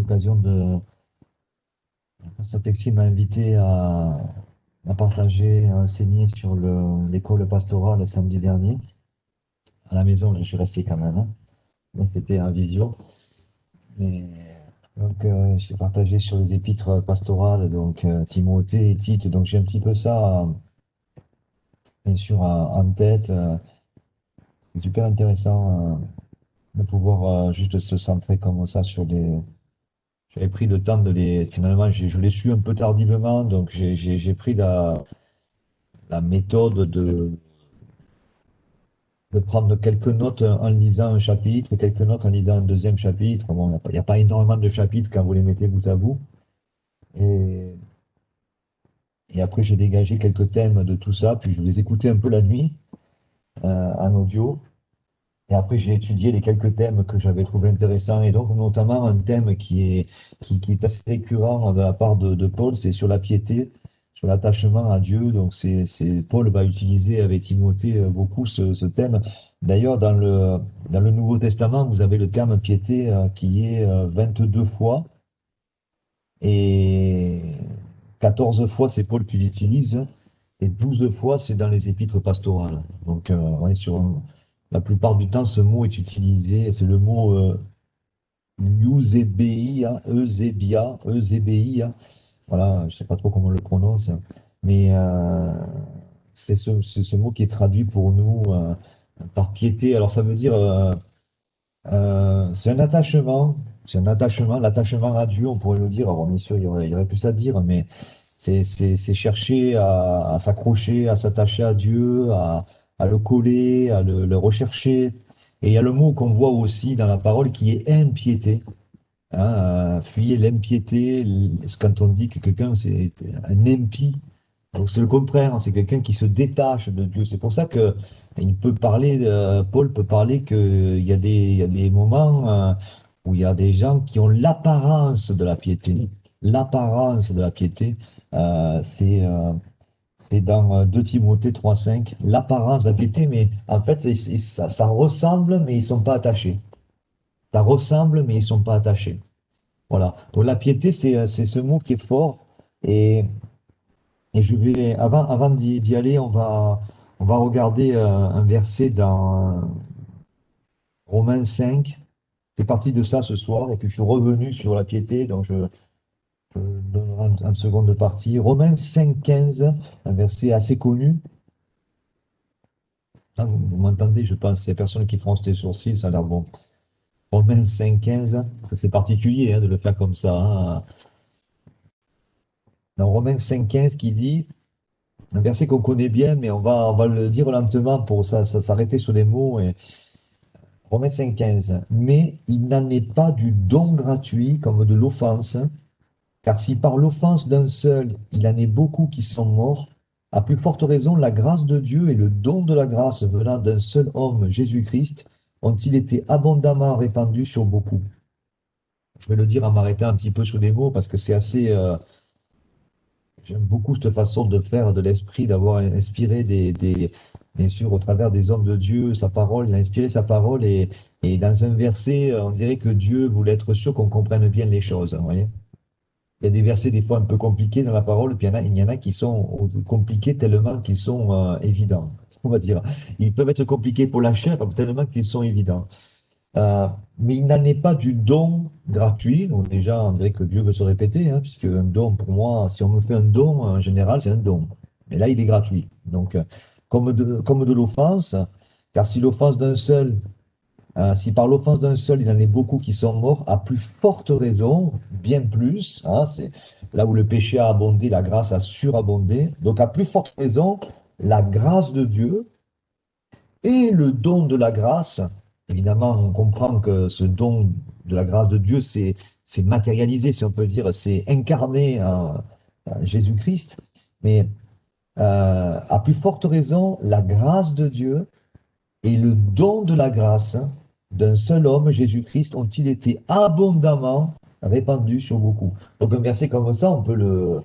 l'occasion de... Pasteur Texi m'a invité à partager, à enseigner sur l'école pastorale samedi dernier. À la maison, je suis resté quand même, hein, mais c'était en visio. Mais, j'ai partagé sur les épîtres pastorales, donc Timothée et Tite. Donc j'ai un petit peu ça, bien sûr, en tête. C'est super intéressant de pouvoir juste se centrer comme ça sur des... J'avais pris le temps de les... Finalement, je l'ai su un peu tardivement, donc j'ai pris la méthode de prendre quelques notes en lisant un chapitre, et quelques notes en lisant un deuxième chapitre. Bon, il n'y a pas énormément de chapitres quand vous les mettez bout à bout. Et, et après, j'ai dégagé quelques thèmes de tout ça, puis je les écoutais un peu la nuit en audio. Et après, j'ai étudié les quelques thèmes que j'avais trouvé intéressants. Et donc, notamment, un thème qui est assez récurrent de la part de Paul, c'est sur la piété, sur l'attachement à Dieu. Donc, Paul va utiliser avec Timothée beaucoup ce thème. D'ailleurs, dans le Nouveau Testament, vous avez le terme piété qui est 22 fois. Et 14 fois, c'est Paul qui l'utilise. Et 12 fois, c'est dans les épîtres pastorales. Donc, on est la plupart du temps, ce mot est utilisé. C'est le mot Eusebia, Eusebia, Eusebia. Voilà, je ne sais pas trop comment on le prononce. Mais c'est ce mot qui est traduit pour nous par piété. Alors, ça veut dire, c'est un attachement. C'est un attachement, l'attachement à Dieu, on pourrait le dire. Alors, bien sûr, il y aurait plus à dire, mais c'est chercher à s'accrocher, à s'attacher à Dieu, à le coller, à le rechercher. Et il y a le mot qu'on voit aussi dans la parole qui est impiété. Hein, fuyez l'impiété. Quand on dit que quelqu'un c'est un impie, donc c'est le contraire, hein, c'est quelqu'un qui se détache de Dieu. C'est pour ça que Paul peut parler qu'il il y a des moments où il y a des gens qui ont l'apparence de la piété. L'apparence de la piété, euh, c'est euh, c'est dans 2 Timothée 3,5, l'apparence de la piété, mais en fait, ça ressemble, mais ils sont pas attachés. Ça ressemble, mais ils sont pas attachés. Voilà. Donc la piété, c'est ce mot qui est fort. Et avant d'y aller, on va regarder un verset dans Romains 5. C'est parti de ça ce soir. Et puis je suis revenu sur la piété, donc je donnerai une seconde partie. Romains 5,15, un verset assez connu. Ah, vous m'entendez, je pense. Il y a personne qui fronce les sourcils, ça a l'air bon. Romains 5,15, ça c'est particulier hein, de le faire comme ça. Hein. Dans Romains 5,15 qui dit, un verset qu'on connaît bien, mais on va le dire lentement pour ça s'arrêter sur les mots. Et Romains 5,15. Mais il n'en est pas du don gratuit comme de l'offense, car si par l'offense d'un seul, il en est beaucoup qui sont morts, à plus forte raison, la grâce de Dieu et le don de la grâce venant d'un seul homme, Jésus-Christ, ont-ils été abondamment répandus sur beaucoup. Je vais le dire en m'arrêtant un petit peu sur les mots parce que c'est assez, j'aime beaucoup cette façon de faire de l'esprit, d'avoir inspiré bien sûr, au travers des hommes de Dieu, sa parole, il a inspiré sa parole et dans un verset, on dirait que Dieu voulait être sûr qu'on comprenne bien les choses, vous voyez. Il y a des versets des fois un peu compliqués dans la parole, puis il y en a qui sont compliqués tellement qu'ils sont évidents, on va dire. Ils peuvent être compliqués pour la chair tellement qu'ils sont évidents. Euh, mais il n'en est pas du don gratuit. Donc déjà, on dirait que Dieu veut se répéter, hein, puisque un don, pour moi, si on me fait un don, en général, c'est un don. Mais là, il est gratuit. Donc, comme de l'offense, car si l'offense d'un seul, si par l'offense d'un seul, il en est beaucoup qui sont morts, à plus forte raison, bien plus, hein, c'est là où le péché a abondé, la grâce a surabondé. Donc, à plus forte raison, la grâce de Dieu et le don de la grâce, évidemment, on comprend que ce don de la grâce de Dieu, c'est matérialisé, si on peut dire, c'est incarné en Jésus-Christ. Mais à plus forte raison, la grâce de Dieu et le don de la grâce d'un seul homme, Jésus-Christ, ont-ils été abondamment répandus sur beaucoup. Donc un verset comme ça, on peut le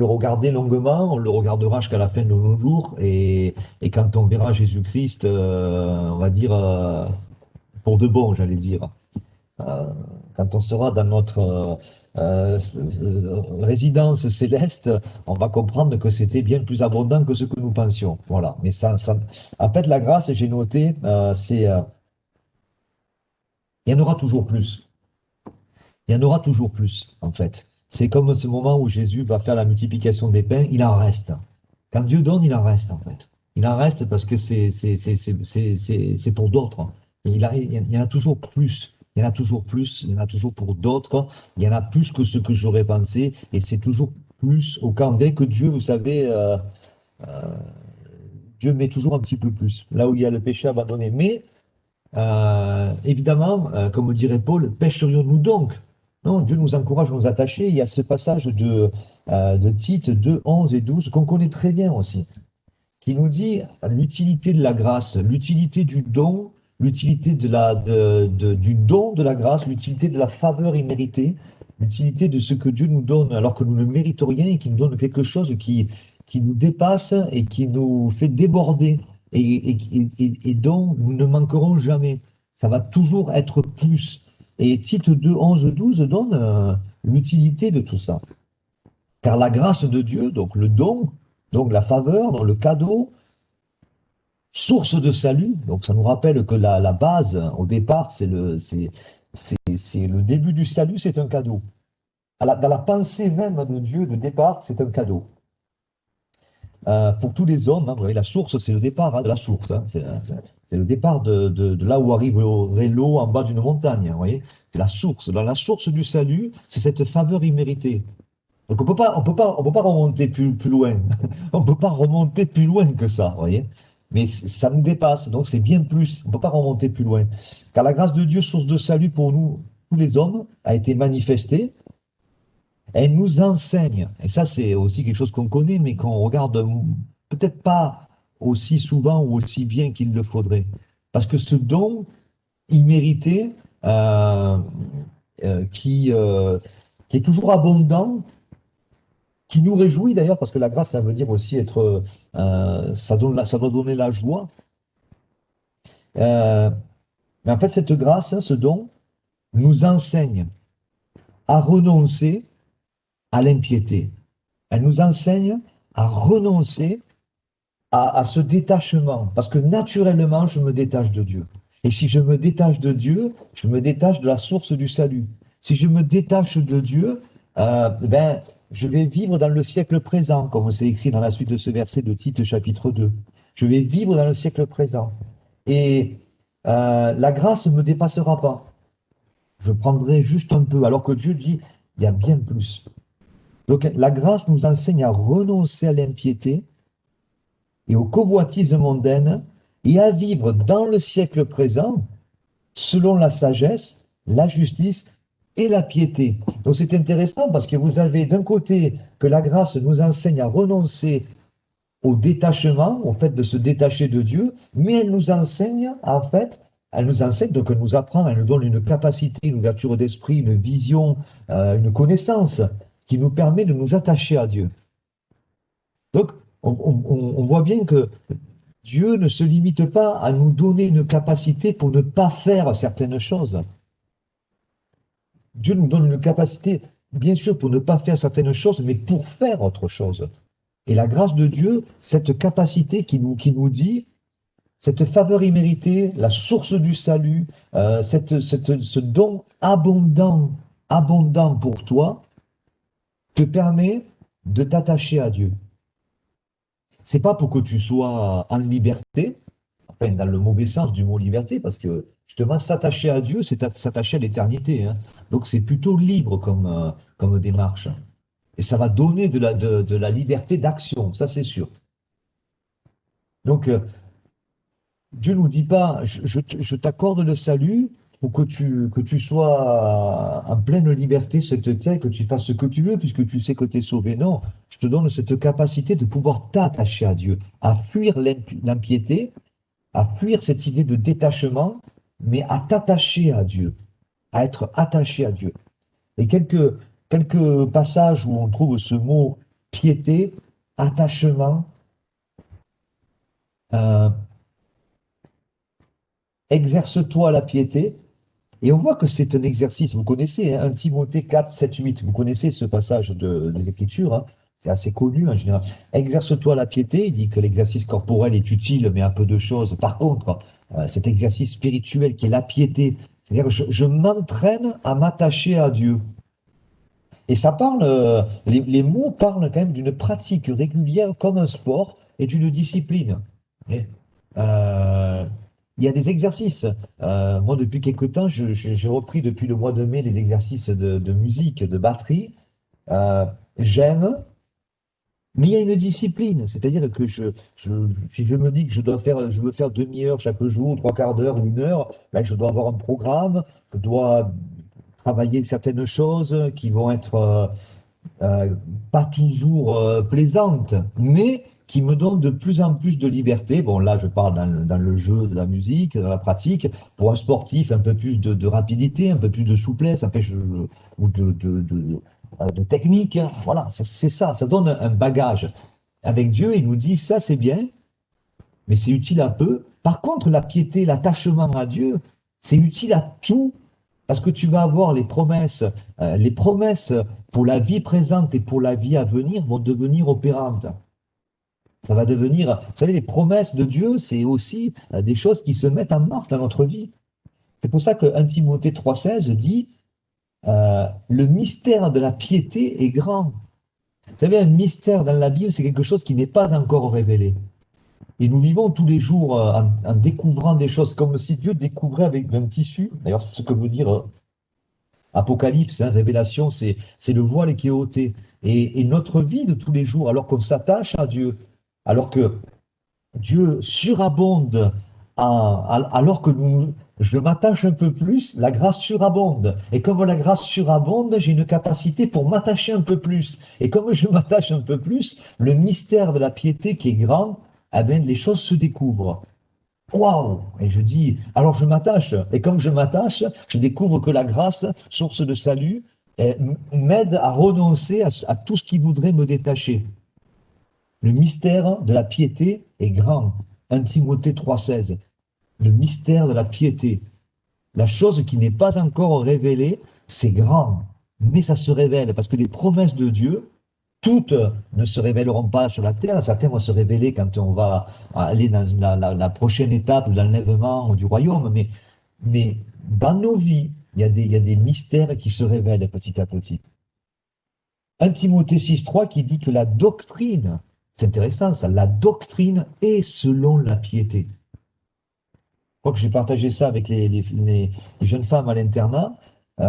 regarder longuement, on le regardera jusqu'à la fin de nos jours, et quand on verra Jésus-Christ, on va dire, pour de bon, j'allais dire, euh, Quand on sera dans notre résidence céleste, on va comprendre que c'était bien plus abondant que ce que nous pensions. Voilà. Mais en fait, la grâce, j'ai noté, il y en aura toujours plus. Il y en aura toujours plus, en fait. C'est comme ce moment où Jésus va faire la multiplication des pains, il en reste. Quand Dieu donne, il en reste, en fait. Il en reste parce que c'est pour d'autres. Et il y en a toujours plus. Il y en a toujours plus. Il y en a toujours pour d'autres. Il y en a plus que ce que j'aurais pensé. Et c'est toujours plus au camp. Dès que Dieu, vous savez, Dieu met toujours un petit peu plus. Là où il y a le péché abandonné. Mais évidemment, comme dirait Paul, pêcherions-nous donc? Non, Dieu nous encourage à nous attacher. Il y a ce passage de Tite 2, 11 et 12 qu'on connaît très bien aussi, qui nous dit l'utilité de la grâce, l'utilité du don, l'utilité du don de la grâce, l'utilité de la faveur imméritée, l'utilité de ce que Dieu nous donne alors que nous ne méritons rien et qui nous donne quelque chose qui nous dépasse et qui nous fait déborder et dont nous ne manquerons jamais. Ça va toujours être plus. Et Tite 2, 11, 12 donne l'utilité de tout ça. Car la grâce de Dieu, donc le don, donc la faveur, donc le cadeau, source de salut, donc ça nous rappelle que la base, au départ, c'est le début du salut, c'est un cadeau. Dans la pensée même de Dieu, de départ, c'est un cadeau. Pour tous les hommes, hein, vous voyez, la source, c'est le départ de la source. Hein, c'est le départ de là où arriverait l'eau en bas d'une montagne. Vous voyez, c'est la source. Dans la source du salut, c'est cette faveur imméritée. Donc on peut pas remonter plus loin. On peut pas remonter plus loin que ça, vous voyez. Mais ça nous dépasse, donc c'est bien plus. On peut pas remonter plus loin. Car la grâce de Dieu, source de salut pour nous, tous les hommes, a été manifestée. Elle nous enseigne. Et ça, c'est aussi quelque chose qu'on connaît, mais qu'on regarde peut-être pas aussi souvent ou aussi bien qu'il le faudrait. Parce que ce don immérité, euh, qui, euh, qui est toujours abondant, qui nous réjouit d'ailleurs, parce que la grâce, ça veut dire aussi être, ça doit donner la joie. Euh, mais en fait, cette grâce, hein, ce don, nous enseigne à renoncer à l'impiété. Elle nous enseigne à renoncer à ce détachement, parce que naturellement, je me détache de Dieu. Et si je me détache de Dieu, je me détache de la source du salut. Si je me détache de Dieu, ben, je vais vivre dans le siècle présent, comme c'est écrit dans la suite de ce verset de Tite chapitre 2. Je vais vivre dans le siècle présent. Et la grâce ne me dépassera pas. Je prendrai juste un peu, alors que Dieu dit, il y a bien plus. Donc la grâce nous enseigne à renoncer à l'impiété et aux convoitises mondaines et à vivre dans le siècle présent selon la sagesse, la justice et la piété. Donc c'est intéressant parce que vous avez d'un côté que la grâce nous enseigne à renoncer au détachement, au fait de se détacher de Dieu, mais elle nous enseigne, en fait, elle nous enseigne, donc elle nous apprend, elle nous donne une capacité, une ouverture d'esprit, une vision, une connaissance qui nous permet de nous attacher à Dieu. Donc, on voit bien que Dieu ne se limite pas à nous donner une capacité pour ne pas faire certaines choses. Dieu nous donne une capacité, bien sûr, pour ne pas faire certaines choses, mais pour faire autre chose. Et la grâce de Dieu, cette capacité qui nous dit, cette faveur imméritée, la source du salut, ce don abondant, abondant pour toi, te permet de t'attacher à Dieu. C'est pas pour que tu sois en liberté, enfin dans le mauvais sens du mot liberté, parce que justement s'attacher à Dieu, c'est s'attacher à l'éternité. Hein. Donc c'est plutôt libre comme démarche. Et ça va donner de la liberté d'action, ça c'est sûr. Donc Dieu nous dit pas, je t'accorde le salut pour que tu sois en pleine liberté, que tu fasses ce que tu veux, puisque tu sais que tu es sauvé. Non, je te donne cette capacité de pouvoir t'attacher à Dieu, à fuir l'impiété, à fuir cette idée de détachement, mais à t'attacher à Dieu, à être attaché à Dieu. Et quelques passages où on trouve ce mot piété, attachement, euh, exerce-toi la piété, Et on voit que c'est un exercice, vous connaissez, hein, 1 Timothée 4, 7, 8, vous connaissez ce passage des Écritures, hein, c'est assez connu en général. Exerce-toi la piété, il dit que l'exercice corporel est utile, mais à peu de choses. Par contre, cet exercice spirituel qui est la piété, c'est-à-dire je m'entraîne à m'attacher à Dieu. Et ça parle, les mots parlent quand même d'une pratique régulière comme un sport et d'une discipline. Et, euh, il y a des exercices. Moi, depuis quelque temps, j'ai repris depuis le mois de mai les exercices de musique, de batterie. Euh, J'aime, mais il y a une discipline. C'est-à-dire que si je me dis que je veux faire demi-heure chaque jour, trois quarts d'heure, une heure, ben, je dois avoir un programme, je dois travailler certaines choses qui vont être euh, pas toujours plaisantes, mais qui me donnent de plus en plus de liberté. Bon, là, je parle dans le jeu de la musique, dans la pratique. Pour un sportif, un peu plus de rapidité, un peu plus de souplesse, un peu ou de technique. Voilà, c'est ça, ça donne un bagage. Avec Dieu, il nous dit, ça c'est bien, mais c'est utile à peu. Par contre, la piété, l'attachement à Dieu, c'est utile à tout, parce que tu vas avoir les promesses pour la vie présente et pour la vie à venir vont devenir opérantes. Ça va devenir, vous savez, les promesses de Dieu, c'est aussi des choses qui se mettent en marche dans notre vie. C'est pour ça que 1 Timothée 3,16 dit le mystère de la piété est grand. Vous savez, un mystère dans la Bible, c'est quelque chose qui n'est pas encore révélé. Et nous vivons tous les jours en découvrant des choses comme si Dieu découvrait avec un tissu. D'ailleurs, c'est ce que veut dire Apocalypse, hein, Révélation, c'est le voile qui est ôté. Et notre vie de tous les jours, alors qu'on s'attache à Dieu, alors que Dieu surabonde, alors que je m'attache un peu plus, la grâce surabonde. Et comme la grâce surabonde, j'ai une capacité pour m'attacher un peu plus. Et comme je m'attache un peu plus, le mystère de la piété qui est grand, eh bien, les choses se découvrent. Waouh! Et je dis, alors je m'attache. Et comme je m'attache, je découvre que la grâce, source de salut, m'aide à renoncer à tout ce qui voudrait me détacher. Le mystère de la piété est grand. 1 Timothée 3,16. Le mystère de la piété. La chose qui n'est pas encore révélée, c'est grand. Mais ça se révèle parce que les promesses de Dieu, toutes ne se révéleront pas sur la terre. Certaines vont se révéler quand on va aller dans la prochaine étape de l'enlèvement du royaume. Mais dans nos vies, il y a des mystères qui se révèlent petit à petit. 1 Timothée 6,3 qui dit que la doctrine, c'est intéressant ça, la doctrine est selon la piété. Je crois que j'ai partagé ça avec les jeunes femmes à l'internat. Vous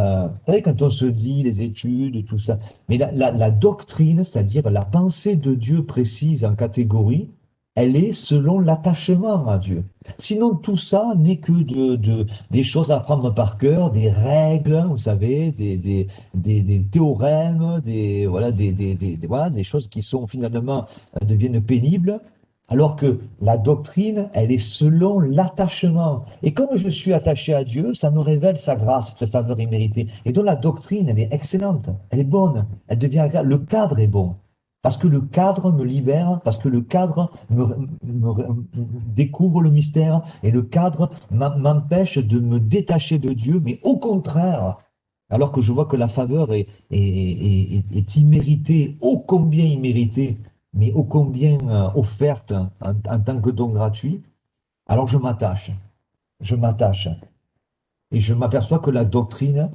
savez, quand on se dit les études, tout ça, mais la doctrine, c'est-à-dire la pensée de Dieu précise en catégorie, elle est selon l'attachement à Dieu. Sinon, tout ça n'est que des choses à apprendre par cœur, des règles, vous savez, des théorèmes, voilà, voilà, des choses qui sont finalement deviennent pénibles. Alors que la doctrine, elle est selon l'attachement. Et comme je suis attaché à Dieu, ça me révèle sa grâce, cette faveur imméritée. Et donc la doctrine, elle est excellente, elle est bonne, elle devient agréable. Le cadre est bon. Parce que le cadre me libère, parce que le cadre découvre le mystère, et le cadre m'empêche de me détacher de Dieu, mais au contraire, alors que je vois que la faveur est imméritée, ô combien imméritée, mais ô combien offerte en tant que don gratuit, alors je m'attache, et je m'aperçois que la doctrine,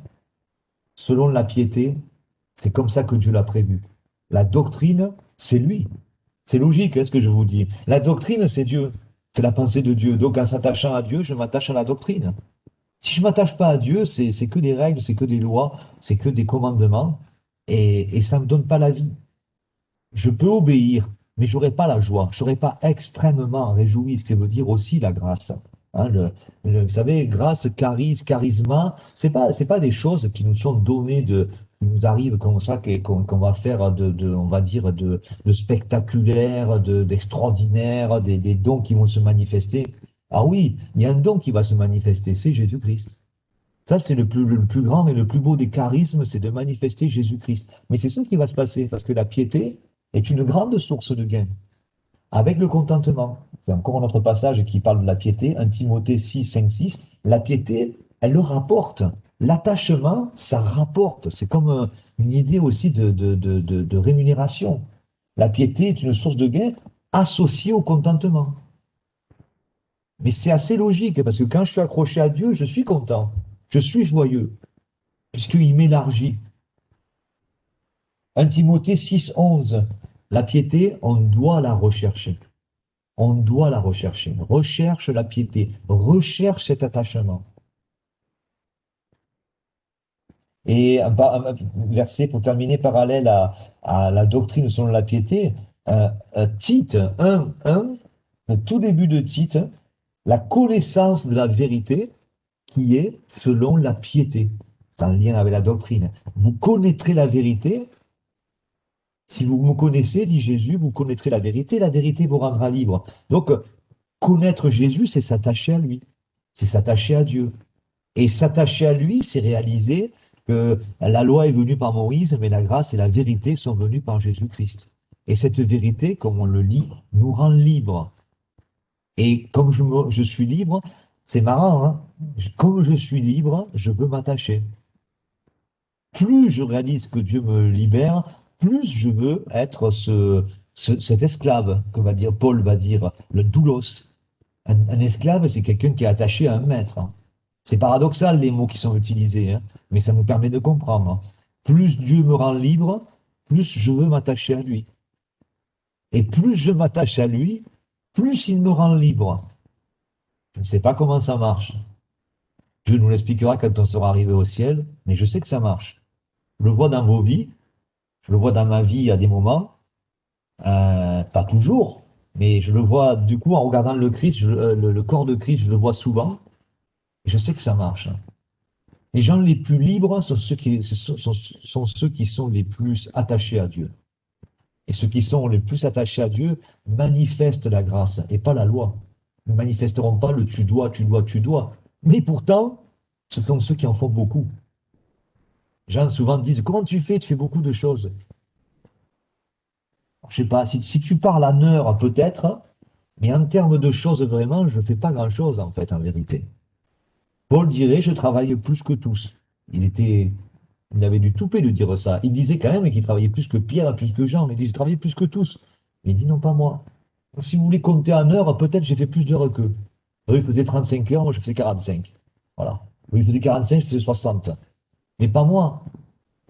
selon la piété, c'est comme ça que Dieu l'a prévu. La doctrine, c'est lui. C'est logique, hein, ce que je vous dis. La doctrine, c'est Dieu. C'est la pensée de Dieu. Donc, en s'attachant à Dieu, je m'attache à la doctrine. Si je m'attache pas à Dieu, c'est que des règles, c'est que des lois, c'est que des commandements, et ça me donne pas la vie. Je peux obéir, mais j'aurai pas la joie, je serai pas extrêmement réjoui, ce que veut dire aussi la grâce. Hein, vous savez, grâce, charisme, c'est pas des choses qui nous sont données qui nous arrivent comme ça, qu'on va faire on va dire, de spectaculaire, d'extraordinaire, des dons qui vont se manifester. Ah oui, il y a un don qui va se manifester, c'est Jésus-Christ. Ça, c'est le plus grand et le plus beau des charismes, c'est de manifester Jésus-Christ. Mais c'est ça qui va se passer, parce que la piété est une grande source de gain. Avec le contentement, c'est encore un autre passage qui parle de la piété, 1 Timothée 6, 5, 6, la piété elle le rapporte. L'attachement, ça rapporte. C'est comme une idée aussi de rémunération. La piété est une source de gain associée au contentement. Mais c'est assez logique, parce que quand je suis accroché à Dieu, je suis content, je suis joyeux, puisqu'il m'élargit. 1 Timothée 6,11, la piété, on doit la rechercher. On doit la rechercher. Recherche la piété, recherche cet attachement. Et un verset pour terminer parallèle à la doctrine selon la piété, Tite 1, le tout début de Tite, la connaissance de la vérité qui est selon la piété. C'est en lien avec la doctrine. Vous connaîtrez la vérité. Si vous me connaissez, dit Jésus, vous connaîtrez la vérité vous rendra libre. Donc, connaître Jésus, c'est s'attacher à lui, c'est s'attacher à Dieu. Et s'attacher à lui, c'est réaliser que la loi est venue par Moïse, mais la grâce et la vérité sont venues par Jésus-Christ. Et cette vérité, comme on le lit, nous rend libres. Et comme je suis libre, c'est marrant, hein, comme je suis libre, je veux m'attacher. Plus je réalise que Dieu me libère, plus je veux être cet esclave, que va dire Paul va dire, le doulos. Un esclave, c'est quelqu'un qui est attaché à un maître. Hein. C'est paradoxal les mots qui sont utilisés, hein, mais ça me permet de comprendre. Plus Dieu me rend libre, plus je veux m'attacher à lui. Et plus je m'attache à lui, plus il me rend libre. Je ne sais pas comment ça marche. Dieu nous l'expliquera quand on sera arrivé au ciel, mais je sais que ça marche. Je le vois dans vos vies, je le vois dans ma vie à des moments, pas toujours, mais je le vois du coup en regardant le Christ, le corps de Christ, je le vois souvent, et je sais que ça marche. Les gens les plus libres sont ceux qui sont les plus attachés à Dieu. Et ceux qui sont les plus attachés à Dieu manifestent la grâce et pas la loi. Ils ne manifesteront pas le tu dois, tu dois, tu dois. Mais pourtant, ce sont ceux qui en font beaucoup. Les gens souvent disent, comment tu fais? Tu fais beaucoup de choses. Je sais pas, si tu parles en heure, peut-être, mais en termes de choses vraiment, je ne fais pas grand-chose, en fait, en vérité. Paul dirait, je travaille plus que tous. Il avait du toupet de dire ça. Il disait quand même qu'il travaillait plus que Pierre, plus que Jean. Il dit, j'ai travaillé plus que tous. Mais il dit, non, pas moi. Si vous voulez compter en heures, peut-être j'ai fait plus d'heures qu'eux. Eux, ils faisaient 35 heures, moi je faisais 45. Voilà. Eux, ils faisaient 45, je faisais 60. Mais pas moi.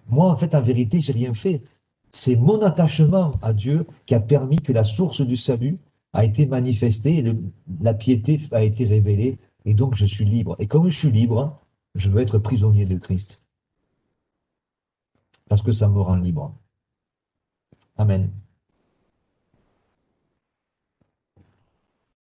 Moi, en fait, en vérité, j'ai rien fait. C'est mon attachement à Dieu qui a permis que la source du salut a été manifestée, et la piété a été révélée, et donc je suis libre. Et comme je suis libre, je veux être prisonnier de Christ, parce que ça me rend libre. Amen.